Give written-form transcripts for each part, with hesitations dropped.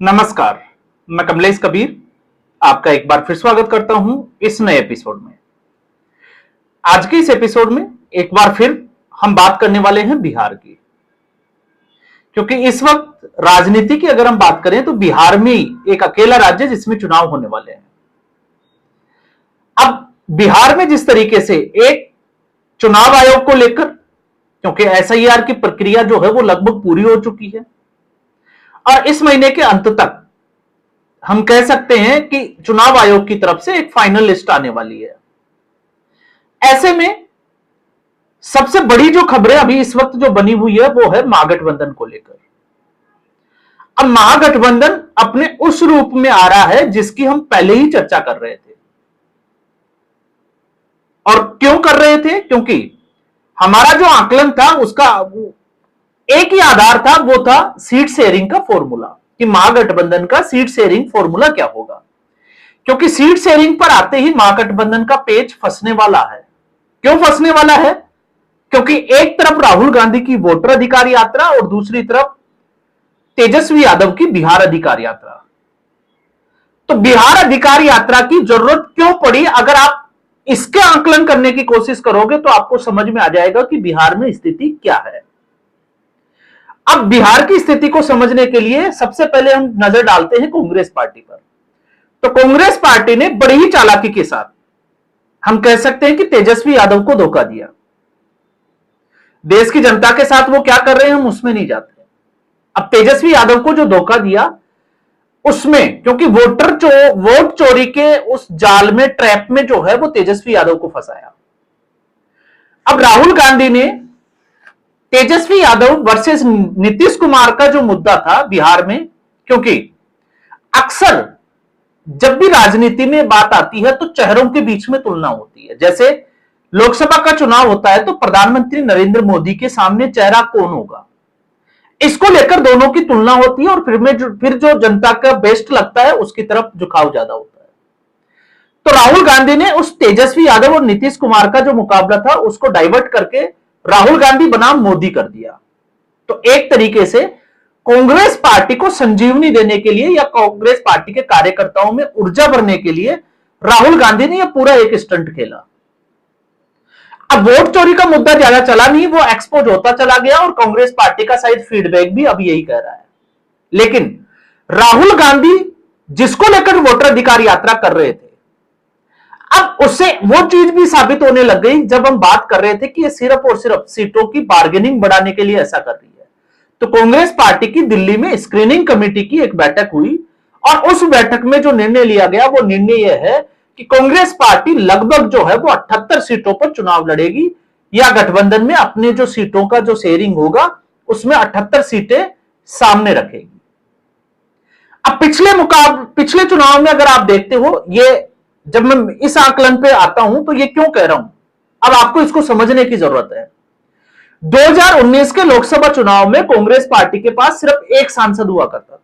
नमस्कार, मैं कमलेश कबीर आपका एक बार फिर स्वागत करता हूं इस नए एपिसोड में। आज के इस एपिसोड में एक बार फिर हम बात करने वाले हैं बिहार की, क्योंकि इस वक्त राजनीति की अगर हम बात करें तो बिहार में ही एक अकेला राज्य जिसमें चुनाव होने वाले हैं। अब बिहार में जिस तरीके से एक चुनाव आयोग को लेकर, क्योंकि एसआईआर की प्रक्रिया जो है वो लगभग पूरी हो चुकी है और इस महीने के अंत तक हम कह सकते हैं कि चुनाव आयोग की तरफ से एक फाइनल लिस्ट आने वाली है। ऐसे में सबसे बड़ी जो खबरें अभी इस वक्त जो बनी हुई है वो है महागठबंधन को लेकर। अब महागठबंधन अपने उस रूप में आ रहा है जिसकी हम पहले ही चर्चा कर रहे थे। और क्यों कर रहे थे? क्योंकि हमारा जो आकलन था उसका एक ही आधार था, वो था सीट शेयरिंग का फॉर्मूला, कि महागठबंधन का सीट शेयरिंग फॉर्मूला क्या होगा। क्योंकि सीट शेयरिंग पर आते ही महागठबंधन का पेच फंसने वाला है। क्यों फंसने वाला है? क्योंकि एक तरफ राहुल गांधी की वोटर अधिकार यात्रा और दूसरी तरफ तेजस्वी यादव की बिहार अधिकार यात्रा। तो बिहार अधिकार यात्रा की जरूरत क्यों पड़ी? अगर आप इसके आकलन करने की कोशिश करोगे तो आपको समझ में आ जाएगा कि बिहार में स्थिति क्या है। अब बिहार की स्थिति को समझने के लिए सबसे पहले हम नजर डालते हैं कांग्रेस पार्टी पर। तो कांग्रेस पार्टी ने बड़ी ही चालाकी के साथ, हम कह सकते हैं कि तेजस्वी यादव को धोखा दिया। देश की जनता के साथ वो क्या कर रहे हैं हम उसमें नहीं जाते। अब तेजस्वी यादव को जो धोखा दिया उसमें, क्योंकि वोट चोरी के उस जाल में, ट्रैप में जो है वो तेजस्वी यादव को फंसाया। अब राहुल गांधी ने तेजस्वी यादव वर्सेस नीतीश कुमार का जो मुद्दा था बिहार में, क्योंकि अक्सर जब भी राजनीति में बात आती है तो चेहरों के बीच में तुलना होती है। जैसे लोकसभा का चुनाव होता है तो प्रधानमंत्री नरेंद्र मोदी के सामने चेहरा कौन होगा, इसको लेकर दोनों की तुलना होती है और फिर जो जनता का बेस्ट लगता है उसकी तरफ झुकाव ज्यादा होता है। तो राहुल गांधी ने उस तेजस्वी यादव और नीतीश कुमार का जो मुकाबला था उसको डाइवर्ट करके राहुल गांधी बनाम मोदी कर दिया। तो एक तरीके से कांग्रेस पार्टी को संजीवनी देने के लिए या कांग्रेस पार्टी के कार्यकर्ताओं में ऊर्जा भरने के लिए राहुल गांधी ने यह पूरा एक स्टंट खेला। अब वोट चोरी का मुद्दा ज्यादा चला नहीं, वो एक्सपोज होता चला गया और कांग्रेस पार्टी का शायद फीडबैक भी अब यही कह रहा है। लेकिन राहुल गांधी जिसको लेकर वोटर अधिकार यात्रा कर रहे थे, अब उससे वो चीज भी साबित होने लग गई जब हम बात कर रहे थे कि ये सिर्फ और सिर्फ सीटों की बार्गेनिंग बढ़ाने के लिए ऐसा कर रही है। तो कांग्रेस पार्टी की दिल्ली में स्क्रीनिंग कमेटी की एक बैठक हुई और उस बैठक में जो निर्णय लिया गया वो निर्णय यह है कि कांग्रेस पार्टी लगभग जो है वो 78 सीटों पर चुनाव लड़ेगी, या गठबंधन में अपने जो सीटों का जो शेयरिंग होगा उसमें 78 सीटें सामने रखेगी। अब पिछले चुनाव में अगर आप देखते हो, ये जब मैं इस आकलन पे आता हूं तो ये क्यों कह रहा हूं, अब आपको इसको समझने की जरूरत है। 2019 के लोकसभा चुनाव में कांग्रेस पार्टी के पास सिर्फ एक सांसद हुआ करता था।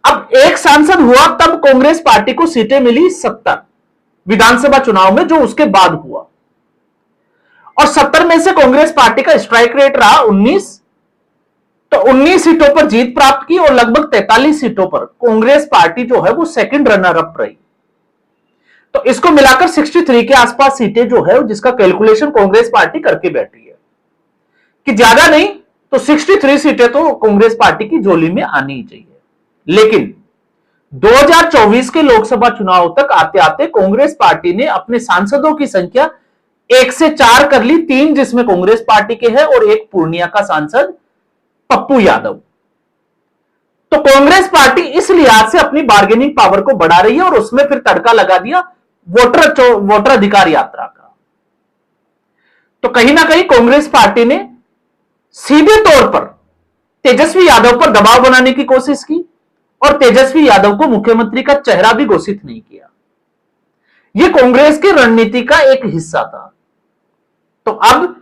अब एक सांसद हुआ तब कांग्रेस पार्टी को सीटें मिली 70 विधानसभा चुनाव में, जो उसके बाद हुआ, और 70 में से कांग्रेस पार्टी का स्ट्राइक रेट रहा 19। तो 19 सीटों पर जीत प्राप्त की और लगभग 43 सीटों पर कांग्रेस पार्टी जो है वो सेकंड रनर अप रही। तो इसको मिलाकर 63 के आसपास सीटें जो है जिसका कैलकुलेशन कांग्रेस पार्टी करके बैठी है कि ज्यादा नहीं तो 63 सीटें तो कांग्रेस पार्टी की झोली में आनी ही चाहिए। लेकिन 2024 के लोकसभा चुनाव तक आते आते कांग्रेस पार्टी ने अपने सांसदों की संख्या 1 से 4 कर ली, 3 जिसमें कांग्रेस पार्टी के हैं और एक पूर्णिया का सांसद पप्पू यादव। तो कांग्रेस पार्टी इस लिहाज से अपनी बार्गेनिंग पावर को बढ़ा रही है और उसमें फिर तड़का लगा दिया वोटर अधिकार यात्रा का। तो कहीं ना कहीं कांग्रेस पार्टी ने सीधे तौर पर तेजस्वी यादव पर दबाव बनाने की कोशिश की और तेजस्वी यादव को मुख्यमंत्री का चेहरा भी घोषित नहीं किया। यह कांग्रेस की रणनीति का एक हिस्सा था। तो अब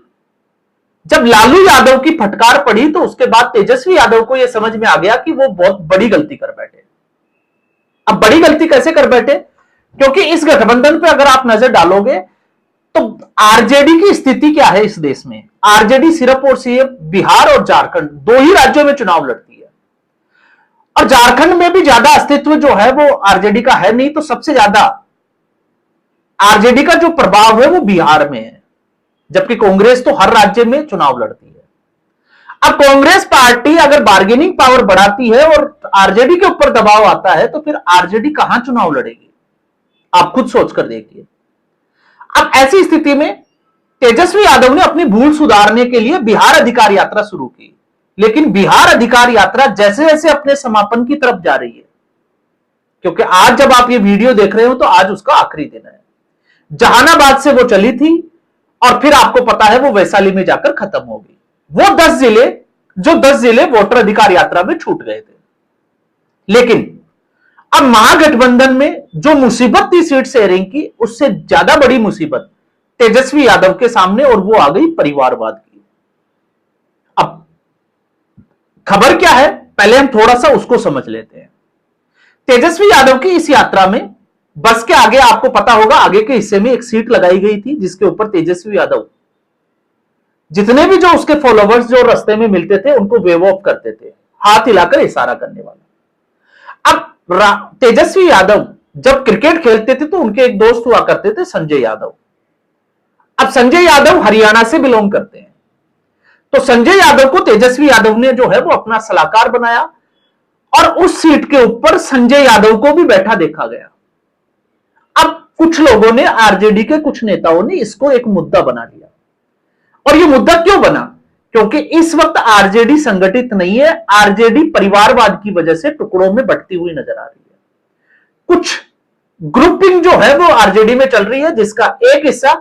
जब लालू यादव की फटकार पड़ी तो उसके बाद तेजस्वी यादव को यह समझ में आ गया कि वो बहुत बड़ी गलती कर बैठे। अब बड़ी गलती कैसे कर बैठे? क्योंकि इस गठबंधन पे अगर आप नजर डालोगे तो आरजेडी की स्थिति क्या है इस देश में। आरजेडी सिर्फ और सिर्फ बिहार और झारखंड 2 ही राज्यों में चुनाव लड़ती है। और झारखंड में भी ज्यादा अस्तित्व जो है वो आरजेडी का है नहीं, तो सबसे ज्यादा आरजेडी का जो प्रभाव है वो बिहार में है, जबकि कांग्रेस तो हर राज्य में चुनाव लड़ती है। अब कांग्रेस पार्टी अगर बार्गेनिंग पावर बढ़ाती है और आरजेडी के ऊपर दबाव आता है, तो फिर आरजेडी कहां चुनाव लड़ेगी, आप खुद सोचकर देखिए। अब ऐसी स्थिति में तेजस्वी यादव ने अपनी भूल सुधारने के लिए बिहार अधिकार यात्रा शुरू की, लेकिन बिहार अधिकार यात्रा जैसे जैसे अपने समापन की तरफ जा रही है, क्योंकि आज जब आप ये वीडियो देख रहे हो तो आज उसका आखिरी दिन है। जहानाबाद से वो चली थी और फिर आपको पता है वो वैशाली में जाकर खत्म होगी। वो 10 जिले वोटर अधिकार यात्रा में छूट गए थे। लेकिन अब महागठबंधन में जो मुसीबत थी सीट शेयरिंग की, उससे ज्यादा बड़ी मुसीबत तेजस्वी यादव के सामने, और वो आ गई परिवारवाद की। अब खबर क्या है, पहले हम थोड़ा सा उसको समझ लेते हैं। तेजस्वी यादव की इस यात्रा में बस के आगे, आपको पता होगा, आगे के हिस्से में एक सीट लगाई गई थी जिसके ऊपर तेजस्वी यादव जितने भी जो उसके फॉलोवर्स जो रास्ते में मिलते थे उनको वेव ऑफ करते थे, हाथ हिलाकर इशारा करने वाला। अब तेजस्वी यादव जब क्रिकेट खेलते थे तो उनके एक दोस्त हुआ करते थे, संजय यादव। अब संजय यादव हरियाणा से बिलोंग करते हैं, तो संजय यादव को तेजस्वी यादव ने जो है वो अपना सलाहकार बनाया और उस सीट के ऊपर संजय यादव को भी बैठा देखा गया। अब कुछ लोगों ने, आरजेडी के कुछ नेताओं ने इसको एक मुद्दा बना लिया। और ये मुद्दा क्यों बना? क्योंकि इस वक्त आरजेडी संगठित नहीं है, आरजेडी परिवारवाद की वजह से टुकड़ों में बंटती हुई नजर आ रही है। कुछ ग्रुपिंग जो है वो आरजेडी में चल रही है, जिसका एक हिस्सा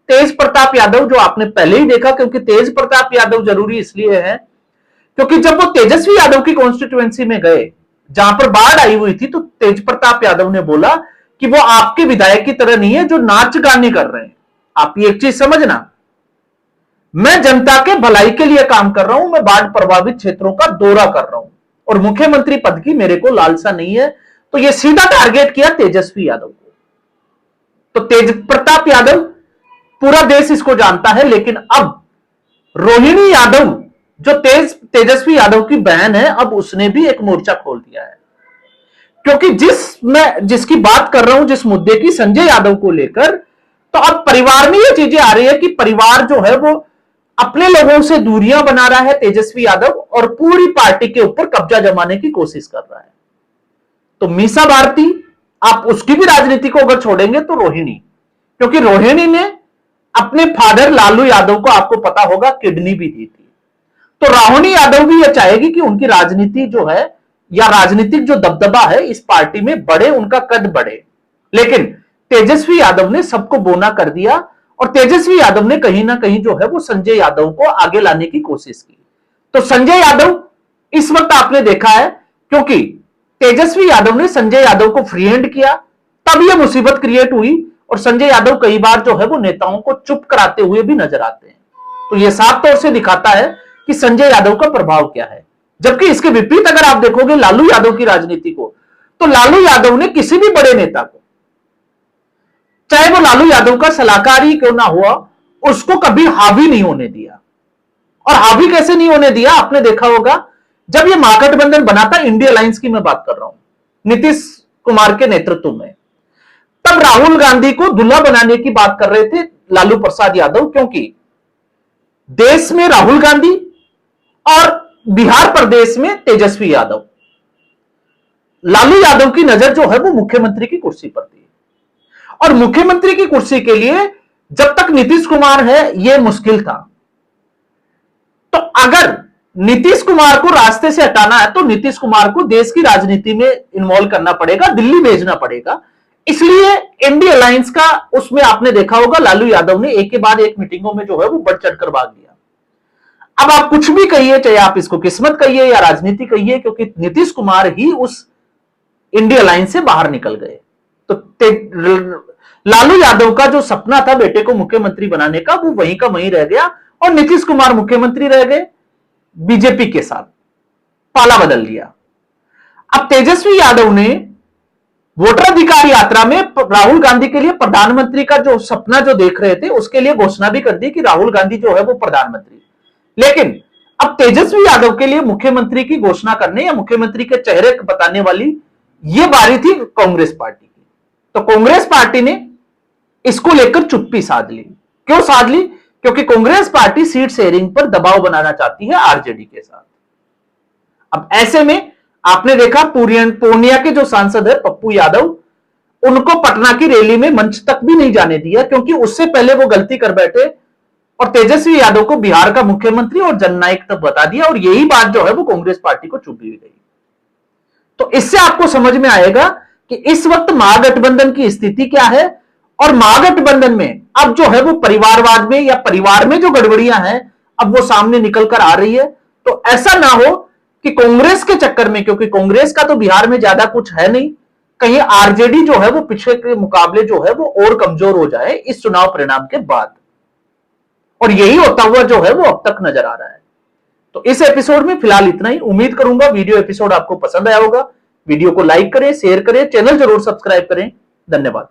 तेज प्रताप यादव, जो आपने पहले ही देखा, क्योंकि तेज प्रताप यादव जरूरी इसलिए है क्योंकि जब वो तेजस्वी यादव की कॉन्स्टिट्यूएंसी में गए जहां पर बाढ़ आई हुई थी, तो तेज प्रताप यादव ने बोला कि वो आपके विधायक की तरह नहीं है जो नाच गाने कर रहे हैं। आप ये एक चीज समझना, मैं जनता के भलाई के लिए काम कर रहा हूं, मैं बाढ़ प्रभावित क्षेत्रों का दौरा कर रहा हूं और मुख्यमंत्री पद की मेरे को लालसा नहीं है। तो ये सीधा टारगेट किया तेजस्वी यादव को। तो तेज प्रताप यादव, पूरा देश इसको जानता है, लेकिन अब रोहिणी यादव जो तेजस्वी यादव की बहन है, अब उसने भी एक मोर्चा खोल दिया है। क्योंकि जिसकी बात कर रहा हूं, जिस मुद्दे की, संजय यादव को लेकर, तो अब परिवार में ये चीजें आ रही है कि परिवार जो है वो अपने लोगों से दूरियां बना रहा है तेजस्वी यादव, और पूरी पार्टी के ऊपर कब्जा जमाने की कोशिश कर रहा है। तो मीसा भारती, आप उसकी भी राजनीति को अगर छोड़ेंगे तो रोहिणी, क्योंकि रोहिणी ने अपने फादर लालू यादव को, आपको पता होगा, किडनी भी दी थी। तो रोहिणी यादव भी यह चाहेगी कि उनकी राजनीति जो है, या राजनीतिक जो दबदबा है इस पार्टी में बढ़े, उनका कद बढ़े। लेकिन तेजस्वी यादव ने सबको बोना कर दिया और तेजस्वी यादव ने कहीं ना कहीं जो है वो संजय यादव को आगे लाने की कोशिश की। तो संजय यादव इस वक्त आपने देखा है, क्योंकि तेजस्वी यादव ने संजय यादव को फ्री हैंड किया, तब यह मुसीबत क्रिएट हुई। और संजय यादव कई बार जो है वो नेताओं को चुप कराते हुए भी नजर आते हैं। तो यह साफ तौर से दिखाता है कि संजय यादव का प्रभाव क्या है। जबकि इसके विपरीत अगर आप देखोगे लालू यादव की राजनीति को, तो लालू यादव ने किसी भी बड़े नेता को, चाहे वो लालू यादव का सलाहकार ही क्यों ना हुआ, उसको कभी हावी नहीं होने दिया। और हावी कैसे नहीं होने दिया, आपने देखा होगा, जब ये महागठबंधन बना था, इंडिया अलायंस की मैं बात कर रहा हूं, नीतीश कुमार के नेतृत्व में, तब राहुल गांधी को दूल्हा बनाने की बात कर रहे थे लालू प्रसाद यादव, क्योंकि देश में राहुल गांधी और बिहार प्रदेश में तेजस्वी यादव, लालू यादव की नजर जो है वो मुख्यमंत्री की कुर्सी पर थी। और मुख्यमंत्री की कुर्सी के लिए जब तक नीतीश कुमार है यह मुश्किल था। तो अगर नीतीश कुमार को रास्ते से हटाना है तो नीतीश कुमार को देश की राजनीति में इन्वॉल्व करना पड़ेगा, दिल्ली भेजना पड़ेगा। इसलिए इंडिया अलायंस का, उसमें आपने देखा होगा लालू यादव ने एक के बाद एक मीटिंगों में जो है वो बढ़ चढ़कर भाग लिया। अब आप कुछ भी कहिए, चाहे आप इसको किस्मत कहिए या राजनीति कहिए, क्योंकि नीतीश कुमार ही उस इंडिया अलायंस से बाहर निकल गए। तो लालू यादव का जो सपना था बेटे को मुख्यमंत्री बनाने का, वो वहीं का वहीं रह गया और नीतीश कुमार मुख्यमंत्री रह गए बीजेपी के साथ, पाला बदल लिया। अब तेजस्वी यादव ने वोटर अधिकार यात्रा में राहुल गांधी के लिए प्रधानमंत्री का जो सपना जो देख रहे थे, उसके लिए घोषणा भी कर दी कि राहुल गांधी जो है वो प्रधानमंत्री। लेकिन अब तेजस्वी यादव के लिए मुख्यमंत्री की घोषणा करने या मुख्यमंत्री के चेहरे बताने वाली यह बारी थी कांग्रेस पार्टी की। तो कांग्रेस पार्टी ने इसको लेकर चुप्पी साध ली। क्यों साध ली? क्योंकि कांग्रेस पार्टी सीट शेयरिंग पर दबाव बनाना चाहती है आरजेडी के साथ। अब ऐसे में आपने देखा पूर्णिया के जो सांसद है पप्पू यादव, उनको पटना की रैली में मंच तक भी नहीं जाने दिया, क्योंकि उससे पहले वो गलती कर बैठे और तेजस्वी यादव को बिहार का मुख्यमंत्री और जननायक तक बता दिया, और यही बात जो है वो कांग्रेस पार्टी को चुभ भी गई। तो इससे आपको समझ में आएगा कि इस वक्त महागठबंधन की स्थिति क्या है, और महागठबंधन में अब जो है वो परिवारवाद में या परिवार में जो गड़बड़ियां हैं अब वो सामने निकल कर आ रही है। तो ऐसा ना हो कि कांग्रेस के चक्कर में, क्योंकि कांग्रेस का तो बिहार में ज्यादा कुछ है नहीं, कहीं आरजेडी जो है वो पिछले के मुकाबले जो है वो और कमजोर हो जाए इस चुनाव परिणाम के बाद, और यही होता हुआ जो है वो अब तक नजर आ रहा है। तो इस एपिसोड में फिलहाल इतना ही। उम्मीद करूंगा वीडियो एपिसोड आपको पसंद आया होगा। वीडियो को लाइक करें, शेयर करें, चैनल जरूर सब्सक्राइब करें। धन्यवाद।